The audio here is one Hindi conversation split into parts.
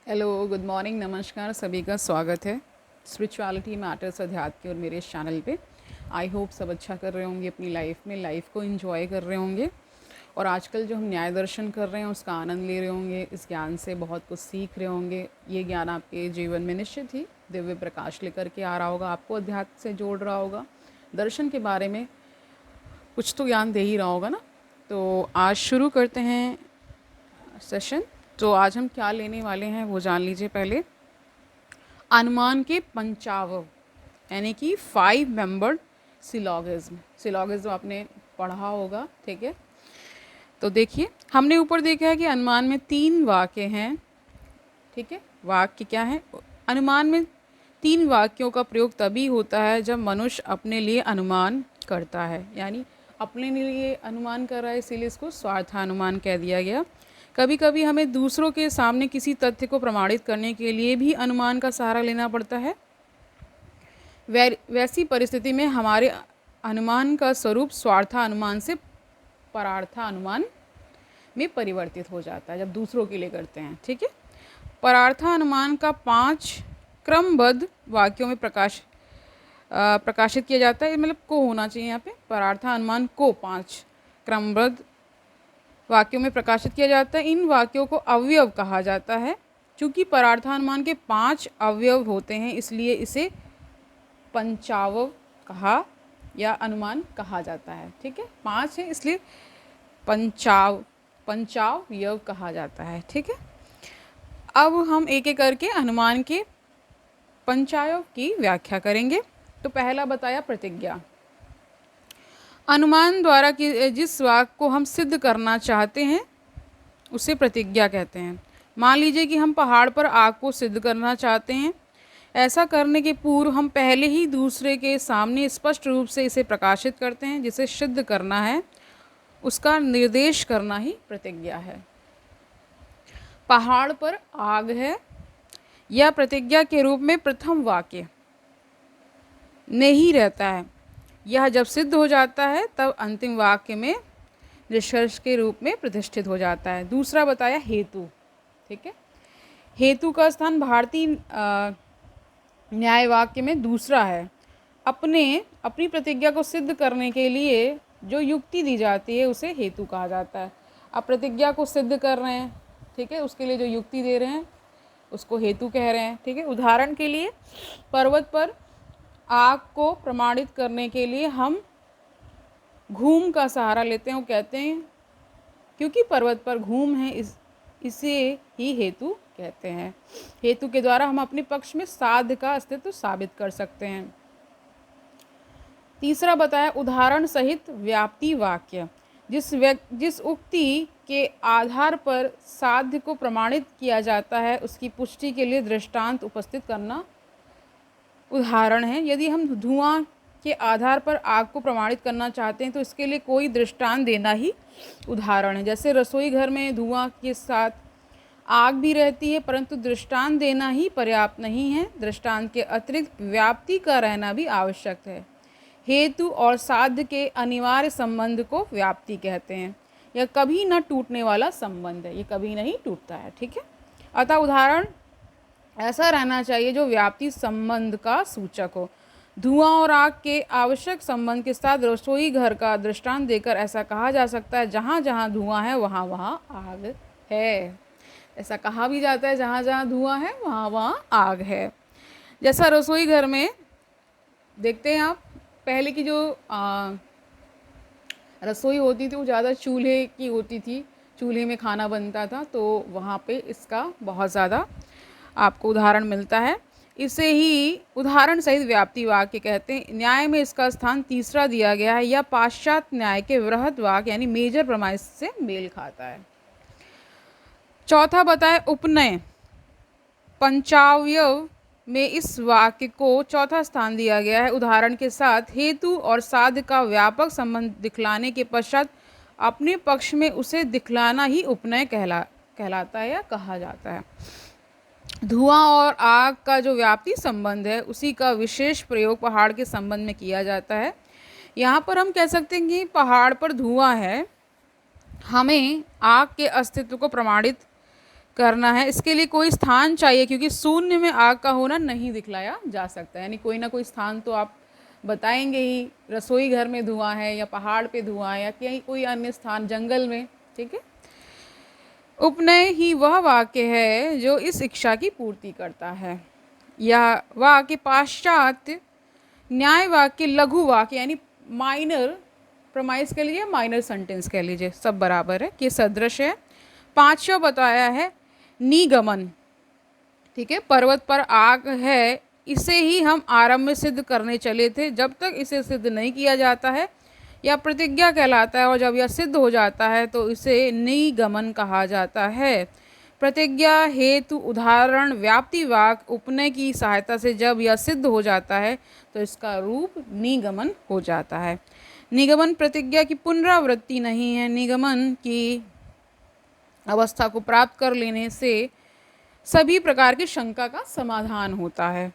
हेलो, गुड मॉर्निंग, नमस्कार, सभी का स्वागत है स्पिरिचुअलिटी मैटर्स अध्यात्म के और मेरे इस चैनल पे। आई होप सब अच्छा कर रहे होंगे अपनी लाइफ में, लाइफ को एंजॉय कर रहे होंगे और आजकल जो हम न्याय दर्शन कर रहे हैं उसका आनंद ले रहे होंगे। इस ज्ञान से बहुत कुछ सीख रहे होंगे। ये ज्ञान आपके जीवन में निश्चित ही दिव्य प्रकाश लेकर के आ रहा होगा, आपको अध्यात्म से जोड़ रहा होगा, दर्शन के बारे में कुछ तो ज्ञान दे ही रहा होगा ना। तो आज शुरू करते हैं सेशन। तो आज हम क्या लेने वाले हैं वो जान लीजिए पहले। अनुमान के पंचावव यानी कि 5 मेंबर्ड सिलॉगिज्म। सिलॉगिज्म आपने पढ़ा होगा, ठीक है। तो देखिए, हमने ऊपर देखा है कि अनुमान में 3 वाक्य हैं, ठीक है। वाक्य क्या है? अनुमान में 3 वाक्यों का प्रयोग तभी होता है जब मनुष्य अपने लिए अनुमान करता है, यानी अपने लिए अनुमान कर रहा है, इसीलिए इसको स्वार्थानुमान कह दिया गया। कभी कभी हमें दूसरों के सामने किसी तथ्य को प्रमाणित करने के लिए भी अनुमान का सहारा लेना पड़ता है। वैसी परिस्थिति में हमारे अनुमान का स्वरूप स्वार्थानुमान से परार्थानुमान में परिवर्तित हो जाता है जब दूसरों के लिए करते हैं, ठीक है। परार्थानुमान का 5 क्रमबद्ध वाक्यों में प्रकाशित किया जाता है, मतलब को होना चाहिए यहाँ पे। परार्थानुमान को 5 क्रमबद्ध वाक्यों में प्रकाशित किया जाता है। इन वाक्यों को अवयव कहा जाता है। चूँकि परार्थानुमान के 5 अवयव होते हैं, इसलिए इसे पंचावव कहा या अनुमान कहा जाता है, ठीक है। 5 है इसलिए पंचावयव कहा जाता है, ठीक है। अब हम एक एक करके अनुमान के पंचावयव की व्याख्या करेंगे। तो पहला बताया प्रतिज्ञा। अनुमान द्वारा कि जिस वाक्य को हम सिद्ध करना चाहते हैं उसे प्रतिज्ञा कहते हैं। मान लीजिए कि हम पहाड़ पर आग को सिद्ध करना चाहते हैं। ऐसा करने के पूर्व हम पहले ही दूसरे के सामने स्पष्ट रूप से इसे प्रकाशित करते हैं। जिसे सिद्ध करना है उसका निर्देश करना ही प्रतिज्ञा है। पहाड़ पर आग है, यह प्रतिज्ञा के रूप में प्रथम वाक्य नहीं रहता है। यह जब सिद्ध हो जाता है तब अंतिम वाक्य में निष्कर्ष के रूप में प्रतिष्ठित हो जाता है। दूसरा बताया हेतु, ठीक है। हेतु का स्थान भारतीय न्याय वाक्य में दूसरा है। अपनी प्रतिज्ञा को सिद्ध करने के लिए जो युक्ति दी जाती है उसे हेतु कहा जाता है। आप प्रतिज्ञा को सिद्ध कर रहे हैं, ठीक है, उसके लिए जो युक्ति दे रहे हैं उसको हेतु कह रहे हैं, ठीक है। उदाहरण के लिए पर्वत पर आग को प्रमाणित करने के लिए हम घूम का सहारा लेते हैं। वो कहते हैं क्योंकि पर्वत पर घूम है, इसे ही हेतु कहते हैं। हेतु के द्वारा हम अपने पक्ष में साध्य का अस्तित्व साबित कर सकते हैं। तीसरा बताया उदाहरण सहित व्याप्ति वाक्य। जिस उक्ति के आधार पर साध्य को प्रमाणित किया जाता है उसकी पुष्टि के लिए दृष्टांत उपस्थित करना उदाहरण है। यदि हम धुआं के आधार पर आग को प्रमाणित करना चाहते हैं तो इसके लिए कोई दृष्टांत देना ही उदाहरण है। जैसे रसोई घर में धुआं के साथ आग भी रहती है, परंतु दृष्टांत देना ही पर्याप्त नहीं है, दृष्टांत के अतिरिक्त व्याप्ति का रहना भी आवश्यक है। हेतु और साध्य के अनिवार्य संबंध को व्याप्ति कहते हैं। यह कभी न टूटने वाला संबंध है, ये कभी नहीं टूटता है, ठीक है। अतः उदाहरण ऐसा रहना चाहिए जो व्याप्ति संबंध का सूचक हो। धुआं और आग के आवश्यक संबंध के साथ रसोई घर का दृष्टांत देकर ऐसा कहा जा सकता है जहाँ जहाँ धुआं है वहाँ वहाँ आग है। ऐसा कहा भी जाता है जहाँ जहाँ धुआं है वहाँ वहाँ आग है। जैसा रसोई घर में देखते हैं आप, पहले की जो रसोई होती थी वो ज़्यादा चूल्हे की होती थी, चूल्हे में खाना बनता था, तो वहाँ पे इसका बहुत ज़्यादा आपको उदाहरण मिलता है। इसे ही उदाहरण सहित व्याप्ति वाक्य कहते हैं। न्याय में इसका स्थान तीसरा दिया गया है। यह पाश्चात्य न्याय के वृहद वाक्य यानी मेजर प्रमाइस से मेल खाता है। चौथा बताए उपनय। पंचावयव में इस वाक्य को चौथा स्थान दिया गया है। उदाहरण के साथ हेतु और साध्य का व्यापक संबंध दिखलाने के पश्चात अपने पक्ष में उसे दिखलाना ही उपनय कहलाता है या कहा जाता है। धुआं और आग का जो व्याप्ति संबंध है उसी का विशेष प्रयोग पहाड़ के संबंध में किया जाता है। यहाँ पर हम कह सकते हैं कि पहाड़ पर धुआं है, हमें आग के अस्तित्व को प्रमाणित करना है। इसके लिए कोई स्थान चाहिए, क्योंकि शून्य में आग का होना नहीं दिखलाया जा सकता, यानी कोई ना कोई स्थान तो आप बताएंगे ही। रसोई घर में धुआं है, या पहाड़ पे धुआं है, या कहीं कोई अन्य स्थान, जंगल में। ठीक है। उपनय ही वह वाक्य है जो इस इच्छा की पूर्ति करता है। यह वाक्य पाश्चात न्याय वाक्य, लघु वाक्य यानी माइनर प्रमाइस कह लीजिए, माइनर सेंटेंस कह लीजिए, सब बराबर है, कि सदृश है। पांचवा बताया है निगमन। ठीक है, पर्वत पर आग है, इसे ही हम आरंभ में सिद्ध करने चले थे। जब तक इसे सिद्ध नहीं किया जाता है या प्रतिज्ञा कहलाता है, और जब यह सिद्ध हो जाता है तो इसे निगमन कहा जाता है। प्रतिज्ञा हेतु उदाहरण व्याप्ति वाक्य उपनय की सहायता से जब यह सिद्ध हो जाता है तो इसका रूप निगमन हो जाता है। निगमन प्रतिज्ञा की पुनरावृत्ति नहीं है। निगमन की अवस्था को प्राप्त कर लेने से सभी प्रकार की शंका का समाधान होता है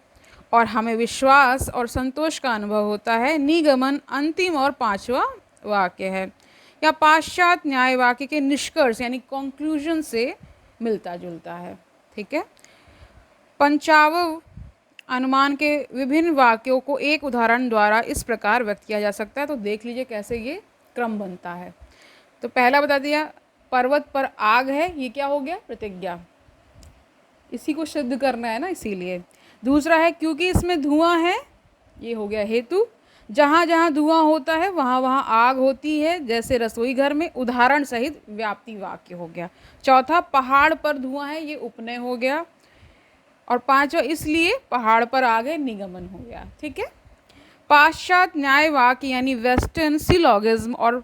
और हमें विश्वास और संतोष का अनुभव होता है। निगमन अंतिम और पांचवा वाक्य है, या पाश्चात न्याय वाक्य के निष्कर्ष यानी कंक्लूजन से मिलता जुलता है। ठीक है। पंचावव अनुमान के विभिन्न वाक्यों को एक उदाहरण द्वारा इस प्रकार व्यक्त किया जा सकता है। तो देख लीजिए कैसे ये क्रम बनता है। तो पहला बता दिया, पर्वत पर आग है, ये क्या हो गया? प्रतिज्ञा, इसी को सिद्ध करना है ना, इसीलिए। दूसरा है क्योंकि इसमें धुआं है, ये हो गया हेतु। जहाँ जहाँ धुआं होता है वहाँ वहाँ आग होती है, जैसे रसोई घर में, उदाहरण सहित व्याप्ति वाक्य हो गया। चौथा, पहाड़ पर धुआं है, ये उपनय हो गया। और पांचवा, इसलिए पहाड़ पर आग है, निगमन हो गया। ठीक है। पाश्चात न्याय वाक्य यानी वेस्टर्न सिलोगिज्म और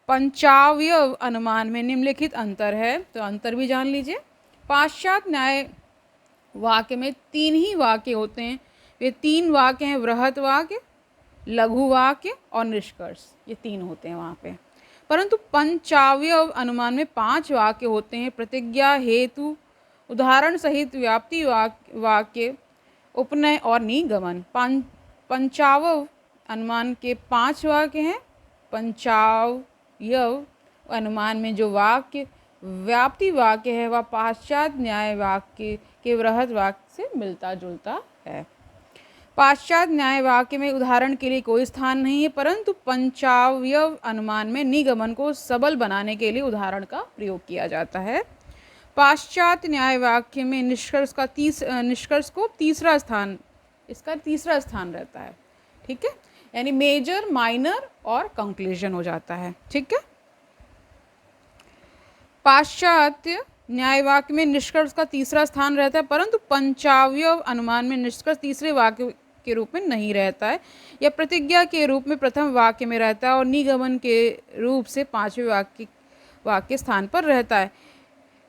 पंचावयव अनुमान में निम्नलिखित अंतर है, तो अंतर भी जान लीजिए। पाश्चात न्याय वाक्य में तीन ही वाक्य होते हैं। ये तीन वाक्य हैं, वृहत वाक्य, लघु वाक्य और निष्कर्ष, ये तीन होते हैं वहाँ पे। परंतु पंचावयव अनुमान में पांच वाक्य होते हैं, प्रतिज्ञा हेतु उदाहरण सहित व्याप्ति वाक्य, उपनय और निगमन। पंचावयव अनुमान के पांच वाक्य हैं। पंचावयव अनुमान में जो वाक्य व्याप्ति वाक्य है वह पाश्चात न्याय वाक्य के वृहत वाक्य से मिलता जुलता है। पाश्चात न्याय वाक्य में उदाहरण के लिए कोई स्थान नहीं है, परंतु पंचावयव अनुमान में निगमन को सबल बनाने के लिए उदाहरण का प्रयोग किया जाता है। पाश्चात न्याय वाक्य में निष्कर्ष को तीसरा स्थान, इसका तीसरा स्थान रहता है। ठीक है, यानी मेजर, माइनर और कंक्लूजन हो जाता है। ठीक है। पाश्चात्य न्याय वाक्य में निष्कर्ष का तीसरा स्थान रहता है, परंतु पंचावयव अनुमान में निष्कर्ष तीसरे वाक्य के रूप में नहीं रहता है, या प्रतिज्ञा के रूप में प्रथम वाक्य में रहता है और निगमन के रूप से पांचवें वाक्य स्थान पर रहता है।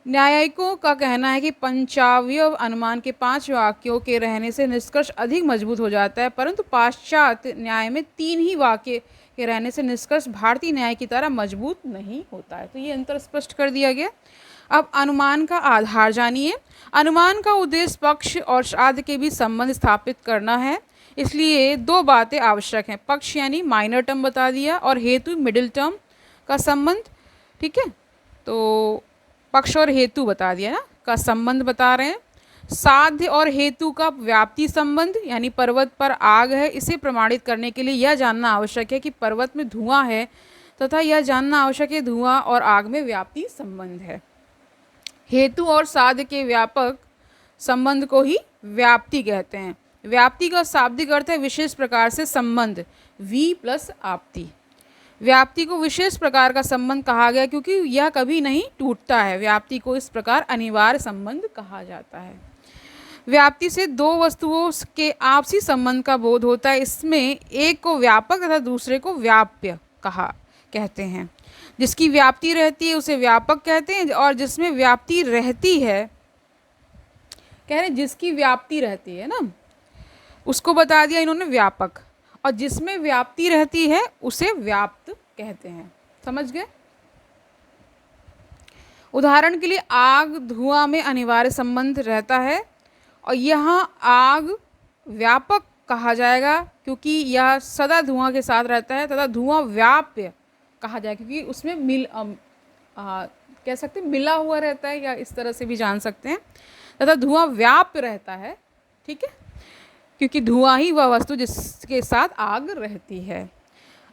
न्यायिकों का कहना है कि पंचावयव अनुमान के पांच वाक्यों के रहने से निष्कर्ष अधिक मजबूत हो जाता है, परंतु पाश्चात्य न्याय में तीन ही वाक्य के रहने से निष्कर्ष भारतीय न्याय की तरह मजबूत नहीं होता है। तो ये अंतर स्पष्ट कर दिया गया। अब अनुमान का आधार जानिए। अनुमान का उद्देश्य पक्ष और साध्य के बीच संबंध स्थापित करना है, इसलिए दो बातें आवश्यक हैं। पक्ष यानी माइनर टर्म बता दिया, और हेतु मिडिल टर्म का संबंध। ठीक है, तो पक्ष और हेतु बता दिया ना, का संबंध बता रहे हैं। साध्य और हेतु का व्याप्ति संबंध, यानी पर्वत पर आग है, इसे प्रमाणित करने के लिए यह जानना आवश्यक है कि पर्वत में धुआं है, तथा यह जानना आवश्यक है धुआं और आग में व्याप्ति संबंध है। हेतु और साध्य के व्यापक संबंध को ही व्याप्ति कहते हैं। व्याप्ति का शाब्दिक अर्थ है विशेष प्रकार से संबंध, वी प्लस आप्ति। व्याप्ति को विशेष प्रकार का संबंध कहा गया क्योंकि यह कभी नहीं टूटता है। व्याप्ति को इस प्रकार अनिवार्य संबंध कहा जाता है। व्याप्ति से दो वस्तुओं के आपसी संबंध का बोध होता है। इसमें एक को व्यापक तथा दूसरे को व्याप्य कहते हैं। जिसकी व्याप्ति रहती है उसे व्यापक कहते हैं, और जिसमें व्याप्ति रहती है, कह रहे जिसकी व्याप्ति रहती है ना, उसको बता दिया इन्होंने व्यापक, और जिसमें व्याप्ति रहती है उसे व्याप्त कहते हैं। समझ गए? उदाहरण के लिए आग धुआं में अनिवार्य संबंध रहता है, और यहाँ आग व्यापक कहा जाएगा क्योंकि यह सदा धुआं के साथ रहता है, तथा धुआं व्याप्य कहा जाएगा क्योंकि उसमें कह सकते हैं मिला हुआ रहता है, या इस तरह से भी जान सकते हैं, तथा धुआं व्याप्त रहता है, ठीक है, क्योंकि धुआं ही वह वस्तु जिसके साथ आग रहती है।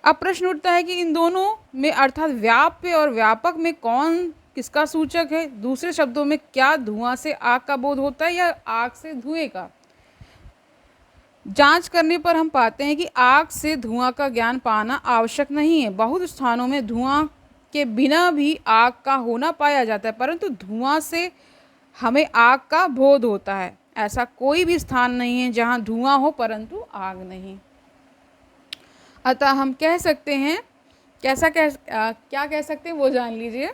अब प्रश्न उठता है कि इन दोनों में अर्थात व्याप्य और व्यापक में कौन किसका सूचक है? दूसरे शब्दों में क्या धुआं से आग का बोध होता है या आग से धुएं का? जांच करने पर हम पाते हैं कि आग से धुआं का ज्ञान पाना आवश्यक नहीं है। बहुत स्थानों में धुआं के बिना भी आग का होना पाया जाता है, परंतु धुआं से हमें आग का बोध होता है। ऐसा कोई भी स्थान नहीं है जहां धुआं हो परंतु आग नहीं। अतः हम कह सकते हैं, क्या कह सकते हैं वो जान लीजिए।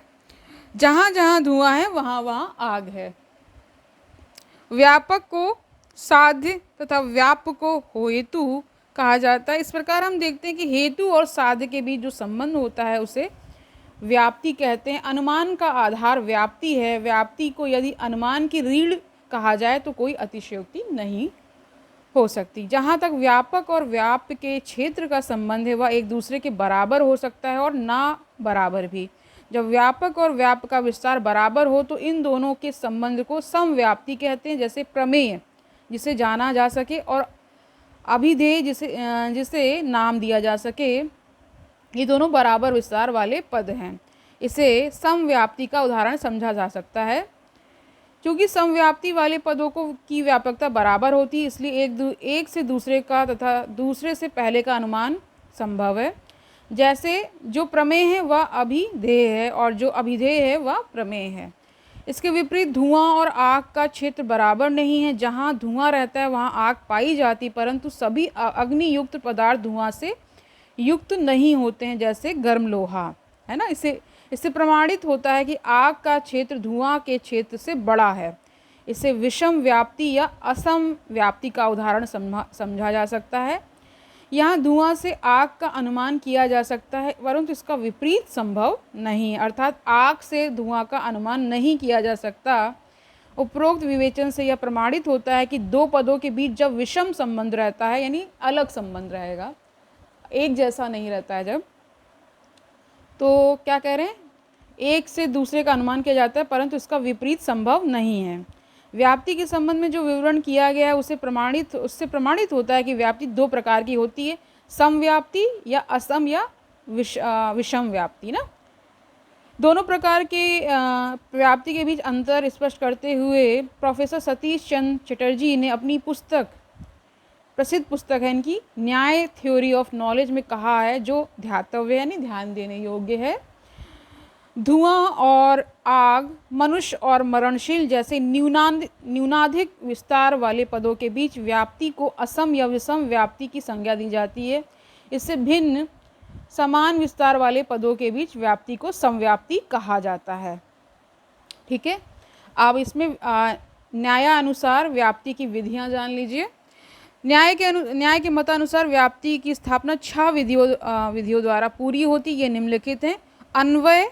जहाँ जहाँ धुआं है वहाँ वहाँ आग है। व्यापक को साध्य तथा व्यापक को हेतु कहा जाता है। इस प्रकार हम देखते हैं कि हेतु और साध्य के बीच जो संबंध होता है उसे व्याप्ति कहते हैं। अनुमान का आधार व्याप्ति है। व्याप्ति को यदि अनुमान की रीढ़ कहा जाए तो कोई अतिशयोक्ति नहीं हो सकती। जहाँ तक व्यापक और व्याप्य के क्षेत्र का संबंध है वह एक दूसरे के बराबर हो सकता है और ना बराबर भी। जब व्यापक और व्याप्य का विस्तार बराबर हो तो इन दोनों के संबंध को समव्याप्ति कहते हैं। जैसे प्रमेय जिसे जाना जा सके और अभिधेय जिसे नाम दिया जा सके, ये दोनों बराबर विस्तार वाले पद हैं। इसे समव्याप्ति का उदाहरण समझा जा सकता है। क्योंकि समव्याप्ति वाले पदों की व्यापकता बराबर होती है, इसलिए एक से दूसरे का तथा दूसरे से पहले का अनुमान संभव है। जैसे जो प्रमेय है वह अभिधेय है और जो अभिधेय है वह प्रमेय है। इसके विपरीत धुआं और आग का क्षेत्र बराबर नहीं है। जहाँ धुआं रहता है वहाँ आग पाई जाती, परंतु सभी अग्नियुक्त पदार्थ धुआं से युक्त नहीं होते हैं, जैसे गर्म लोहा है ना। इससे प्रमाणित होता है कि आग का क्षेत्र धुआं के क्षेत्र से बड़ा है। इसे विषम व्याप्ति या असम व्याप्ति का उदाहरण समझा जा सकता है। यहाँ धुआं से आग का अनुमान किया जा सकता है, परंतु इसका विपरीत संभव नहीं है, अर्थात आग से धुआं का अनुमान नहीं किया जा सकता। उपरोक्त विवेचन से यह प्रमाणित होता है कि दो पदों के बीच जब विषम संबंध रहता है, यानी अलग संबंध रहेगा, एक जैसा नहीं रहता है जब, तो क्या कह रहे हैं, एक से दूसरे का अनुमान किया जाता है परंतु इसका विपरीत संभव नहीं है। व्याप्ति के संबंध में जो विवरण किया गया है उससे प्रमाणित होता है कि व्याप्ति दो प्रकार की होती है, समव्याप्ति या असम या विषम व्याप्ति ना। दोनों प्रकार के व्याप्ति के बीच अंतर स्पष्ट करते हुए प्रोफेसर सतीश चंद्र चटर्जी ने अपनी प्रसिद्ध पुस्तक है इनकी, न्याय थ्योरी ऑफ नॉलेज में कहा है, जो ध्यातव्य यानी ध्यान देने योग्य है। धुआं और आग मनुष्य और मरणशील जैसे न्यूनाधिक विस्तार वाले पदों के बीच व्याप्ति को असम या विषम व्याप्ति की संज्ञा दी जाती है। इससे भिन्न समान विस्तार वाले पदों के बीच व्याप्ति को समव्याप्ति कहा जाता है। ठीक है, अब इसमें न्यायानुसार व्याप्ति की विधियां जान लीजिए। न्याय के मतानुसार व्याप्ति की स्थापना 6 विधियों द्वारा पूरी होती। ये निम्नलिखित हैं। अन्वय,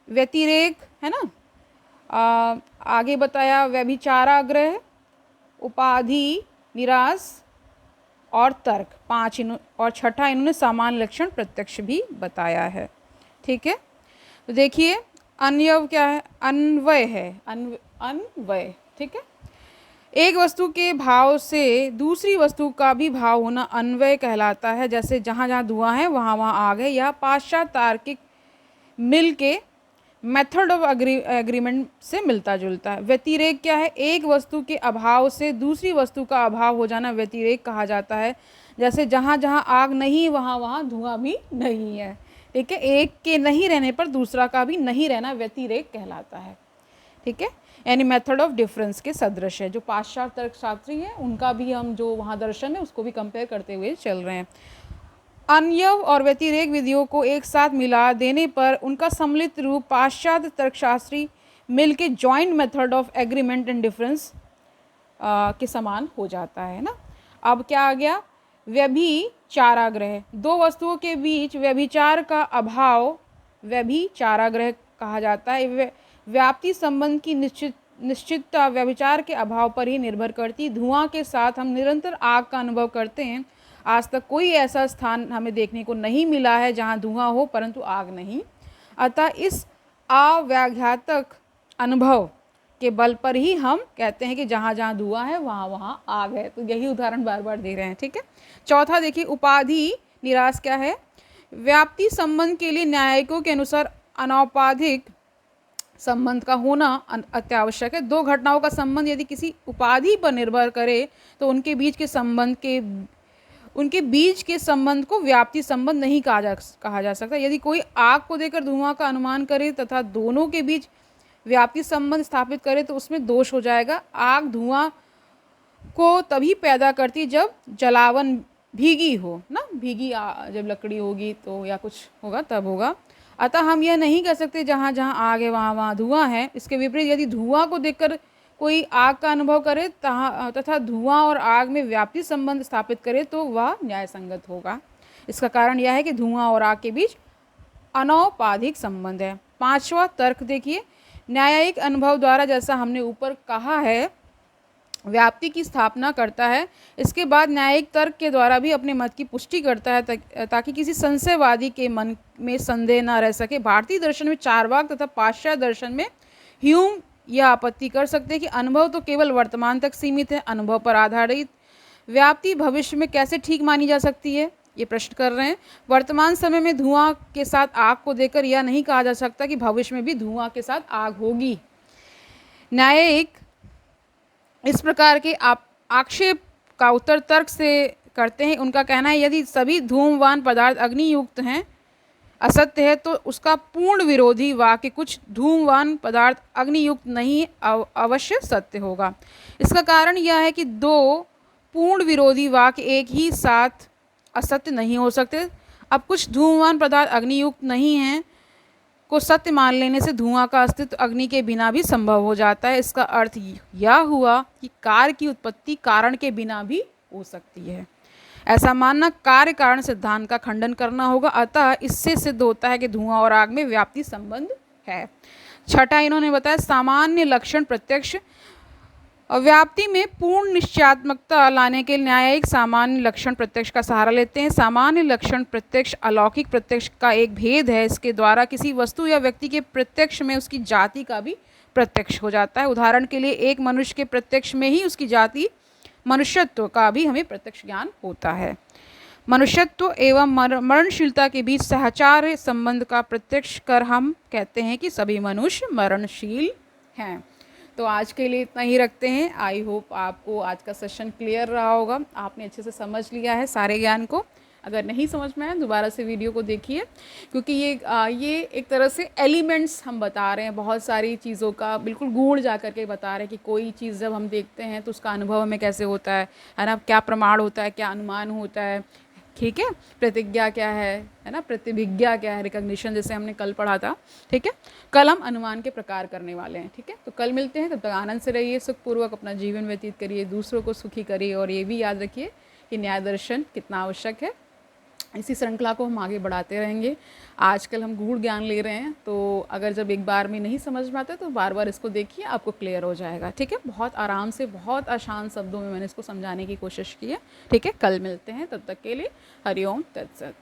व्यतिरेक है ना, आगे बताया व्यभिचाराग्रह, उपाधि, निराश और तर्क, 5 और छठा इन्होंने सामान्य लक्षण प्रत्यक्ष भी बताया है। ठीक है, तो देखिए अन्वय क्या है, अन्वय है, अन्वय। ठीक है, एक वस्तु के भाव से दूसरी वस्तु का भी भाव होना अन्वय कहलाता है। जैसे जहाँ जहाँ धुआं है वहाँ वहाँ आग है। यह पाश्चात्य तार्किक मिल के मेथड ऑफ एग्रीमेंट से मिलता जुलता है। व्यतिरेक क्या है, एक वस्तु के अभाव से दूसरी वस्तु का अभाव हो जाना व्यतिरेक कहा जाता है। जैसे जहाँ जहाँ आग नहीं वहाँ वहाँ धुआं भी नहीं है। ठीक है, एक के नहीं रहने पर दूसरा का भी नहीं रहना व्यतिरेक कहलाता है। ठीक है, यानी मेथड ऑफ डिफरेंस के सदृश है। जो पाश्चात्य तर्कशास्त्री हैं उनका भी हम जो वहाँ दर्शन है उसको भी कंपेयर करते हुए चल रहे हैं। अन्वय और व्यतिरेक विधियों को एक साथ मिला देने पर उनका सम्मिलित रूप पाश्चात्य तर्कशास्त्री मिल के joint method of agreement and difference के समान हो जाता है ना। अब क्या आ गया, व्यभिचाराग्रह, दो वस्तुओं के बीच व्यभिचार का अभाव व्यभिचाराग्रह कहा जाता है। व्याप्ति संबंध की निश्चितता व्यभिचार के अभाव पर ही निर्भर करती। धुआं के साथ हम निरंतर आग का अनुभव करते हैं। आज तक कोई ऐसा स्थान हमें देखने को नहीं मिला है जहां धुआं हो परंतु आग नहीं। अतः इस अव्याघातक अनुभव के बल पर ही हम कहते हैं कि जहाँ जहाँ धुआं है वहाँ वहाँ आग है। तो यही उदाहरण बार बार दे रहे हैं, ठीक है। चौथा देखिए, उपाधि निराश क्या है? व्याप्ति संबंध के लिए न्यायिकों के अनुसार अनौपाधिक संबंध का होना अत्यावश्यक है। दो घटनाओं का संबंध यदि किसी उपाधि पर निर्भर करे तो उनके बीच के संबंध को व्याप्ति संबंध नहीं कहा जा सकता। यदि कोई आग को देकर धुआं का अनुमान करे तथा दोनों के बीच व्याप्ति संबंध स्थापित करे तो उसमें दोष हो जाएगा। आग धुआं को तभी पैदा करती जब जलावन भीगी हो ना, जब लकड़ी होगी तो या कुछ होगा तब होगा। अतः हम यह नहीं कह सकते जहाँ जहाँ आग है वहाँ वहाँ धुआं है। इसके विपरीत यदि धुआं को देखकर कोई आग का अनुभव करे तथा धुआं और आग में व्याप्ति संबंध स्थापित करे तो वह न्यायसंगत होगा। इसका कारण यह है कि धुआं और आग के बीच अनौपाधिक संबंध है। पांचवा तर्क देखिए, न्यायिक अनुभव द्वारा, जैसा हमने ऊपर कहा है, व्याप्ति की स्थापना करता है। इसके बाद न्यायिक तर्क के द्वारा भी अपने मत की पुष्टि करता है ताकि किसी संशयवादी के मन में संदेह न रह सके। भारतीय दर्शन में चार्वाक तथा पाश्चात्य दर्शन में ह्यूम यह आपत्ति कर सकते हैं कि अनुभव तो केवल वर्तमान तक सीमित है। अनुभव पर आधारित व्याप्ति भविष्य में कैसे ठीक मानी जा सकती है, ये प्रश्न कर रहे हैं। वर्तमान समय में धुआं के साथ आग को देखकर यह नहीं कहा जा सकता कि भविष्य में भी धुआं के साथ आग होगी। न्यायिक इस प्रकार के आक्षेप का उत्तर तर्क से करते हैं। उनका कहना है यदि सभी धूमवान पदार्थ अग्नियुक्त हैं, असत्य है, तो उसका पूर्ण विरोधी वाक्य कुछ धूमवान पदार्थ अग्नियुक्त नहीं अवश्य सत्य होगा। इसका कारण यह है कि दो पूर्ण विरोधी वाक्य एक ही साथ असत्य नहीं हो सकते। अब कुछ धूमवान पदार्थ अग्नियुक्त नहीं हैं को सत्य मान लेने से धुआं का अस्तित्व अग्नि के बिना भी संभव हो जाता है। इसका अर्थ यह हुआ कि कार्य की उत्पत्ति कारण के बिना भी हो सकती है। ऐसा मानना कार्य कारण सिद्धांत का खंडन करना होगा। अतः इससे सिद्ध होता है कि धुआं और आग में व्याप्ति संबंध है। छठा इन्होंने बताया, सामान्य लक्षण प्रत्यक्ष। व्याप्ति में पूर्ण निश्चयात्मकता लाने के लिए न्यायिक सामान्य लक्षण प्रत्यक्ष का सहारा लेते हैं। सामान्य लक्षण प्रत्यक्ष अलौकिक प्रत्यक्ष का एक भेद है। इसके द्वारा किसी वस्तु या व्यक्ति के प्रत्यक्ष में उसकी जाति का भी प्रत्यक्ष हो जाता है। उदाहरण के लिए एक मनुष्य के प्रत्यक्ष में ही उसकी जाति मनुष्यत्व का भी हमें प्रत्यक्ष ज्ञान होता है। मनुष्यत्व एवं मरणशीलता के बीच सहचार्य संबंध का प्रत्यक्ष कर हम कहते हैं कि सभी मनुष्य मरणशील हैं। तो आज के लिए इतना ही रखते हैं। आई होप आपको आज का सेशन क्लियर रहा होगा, आपने अच्छे से समझ लिया है सारे ज्ञान को। अगर नहीं समझ में आया दोबारा से वीडियो को देखिए, क्योंकि ये एक तरह से एलिमेंट्स हम बता रहे हैं, बहुत सारी चीज़ों का बिल्कुल गूढ़ जा कर के बता रहे हैं कि कोई चीज़ जब हम देखते हैं तो उसका अनुभव हमें कैसे होता है ना, क्या प्रमाण होता है, क्या अनुमान होता है, ठीक है, प्रतिज्ञा क्या है ना, प्रतिभिज्ञा क्या है, रिकॉग्निशन जैसे हमने कल पढ़ा था, ठीक है। कल हम अनुमान के प्रकार करने वाले हैं, ठीक है। तो कल मिलते हैं, तब तक आनंद से रहिए, सुखपूर्वक अपना जीवन व्यतीत करिए, दूसरों को सुखी करिए और ये भी याद रखिए कि न्याय दर्शन कितना आवश्यक है। इसी श्रृंखला को हम आगे बढ़ाते रहेंगे। आजकल हम गूढ़ ज्ञान ले रहे हैं, तो अगर जब एक बार में नहीं समझ में आता तो बार बार इसको देखिए, आपको क्लियर हो जाएगा, ठीक है। बहुत आराम से, बहुत आसान शब्दों में मैंने इसको समझाने की कोशिश की है, ठीक है। कल मिलते हैं, तब तक के लिए हरिओम तत्सत।